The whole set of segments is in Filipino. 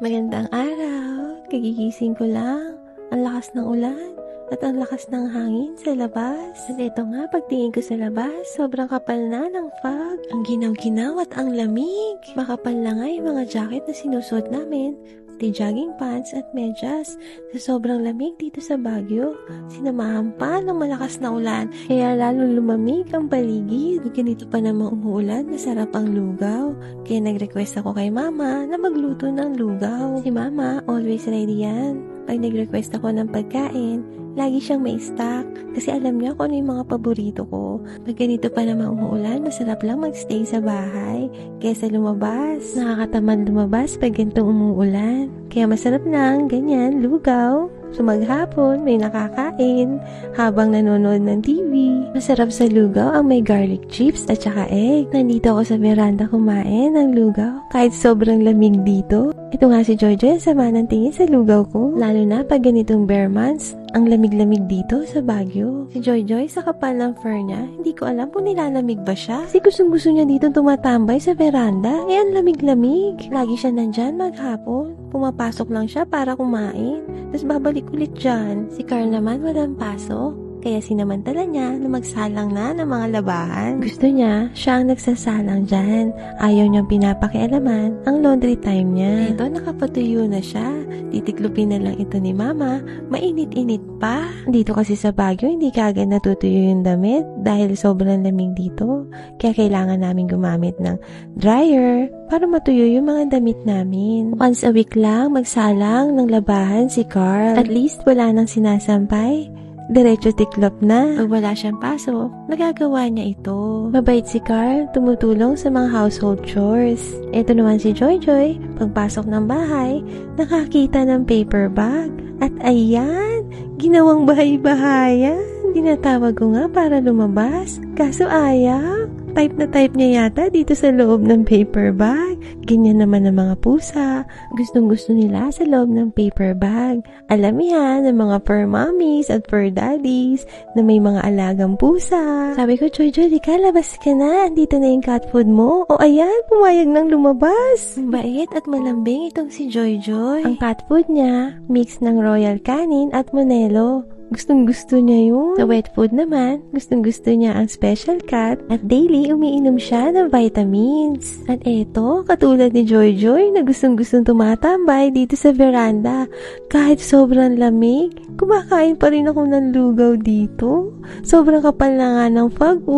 Magandang araw. Kagigising ko lang. Ang lakas ng ulan at ang lakas ng hangin sa labas. At ito nga, pagtingin ko sa labas, sobrang kapal na ng fog. Ang ginaw-ginaw at ang lamig. Makapal na nga yung mga jacket na sinusuot namin. Pati jogging pants at medyas. Sa sobrang lamig dito sa Baguio, sinamahan pa ng malakas na ulan. Kaya lalo lumamig ang paligid. Ganito pa namang umuulan, masarap ang lugaw. Kaya nag-request ako kay mama na magluto ng lugaw. Si mama, always ready yan. Pag nag-request ako ng pagkain, lagi siyang may stock. Kasi alam niya kung ano yung mga paborito ko. Pag ganito pa namang umuulan, masarap lang magstay sa bahay kaysa lumabas. Nakakatamad lumabas pag ganitong umuulan. Kaya masarap lang, ganyan, lugaw. So maghapon, may nakakain habang nanonood ng TV. Masarap sa lugaw ang may garlic chips at saka egg. Nandito ako sa veranda kumain ng lugaw kahit sobrang lamig dito. Ito nga si Jojo, sama ng tingin sa lugaw ko. Lalo na pag ganitong bare months, ang lamig-lamig dito sa Baguio. Si Joy sa kapal ng fur niya, hindi ko alam kung nilalamig ba siya. Kasi gustong-gusto niya dito tumatambay sa veranda. Ang lamig-lamig. Lagi siya nandyan maghapon. Pumapasok lang siya para kumain. Tapos babalik ulit dyan. Si Carl naman walang pasok. Kaya sinamantala niya na magsalang na ng mga labahan. Gusto niya, siya ang nagsasalang dyan. Ayaw niyang pinapakialaman ang laundry time niya. Ito, nakapatuyo na siya. Titiklupin na lang ito ni mama. Mainit-init pa. Dito kasi sa Baguio, hindi kagad natutuyo yung damit dahil sobrang lamig dito. Kaya kailangan namin gumamit ng dryer para matuyo yung mga damit namin. Once a week lang, magsalang ng labahan si Carl. At least wala nang sinasampay. Diretso tiklop na. Pag wala siyang pasok, nagagawa niya ito. Mabait si Carl, tumutulong sa mga household chores. Ito naman si Joy, pagpasok ng bahay, nakakita ng paper bag. At ayan, ginawang bahay-bahayan. Tinatawag ko nga para lumabas, kaso ayaw. Type na type niya yata dito sa loob ng paper bag. Ganyan naman ang mga pusa. Gustong-gusto nila sa loob ng paper bag. Alam yan ng mga fur mommies at fur daddies na may mga alagang pusa. Sabi ko, Joy, di ka, labas ka na. Andito na yung cat food mo. O ayan, pumayag nang lumabas. Bait at malambing itong si Joy. Ang cat food niya, mix ng Royal Canin at Monelo. Gustong-gusto niya yun. Sa wet food naman, gustong-gusto niya ang Special Cat at daily umiinom siya ng vitamins. At eto, katulad ni Joy na gustong-gustong tumatambay dito sa veranda. Kahit sobrang lamig, kumakain pa rin ako ng lugaw dito. Sobrang kapal na nga ng fog,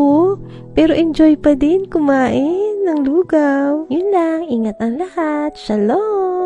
pero enjoy pa din kumain ng lugaw. Yun lang, ingat ang lahat. Shalom!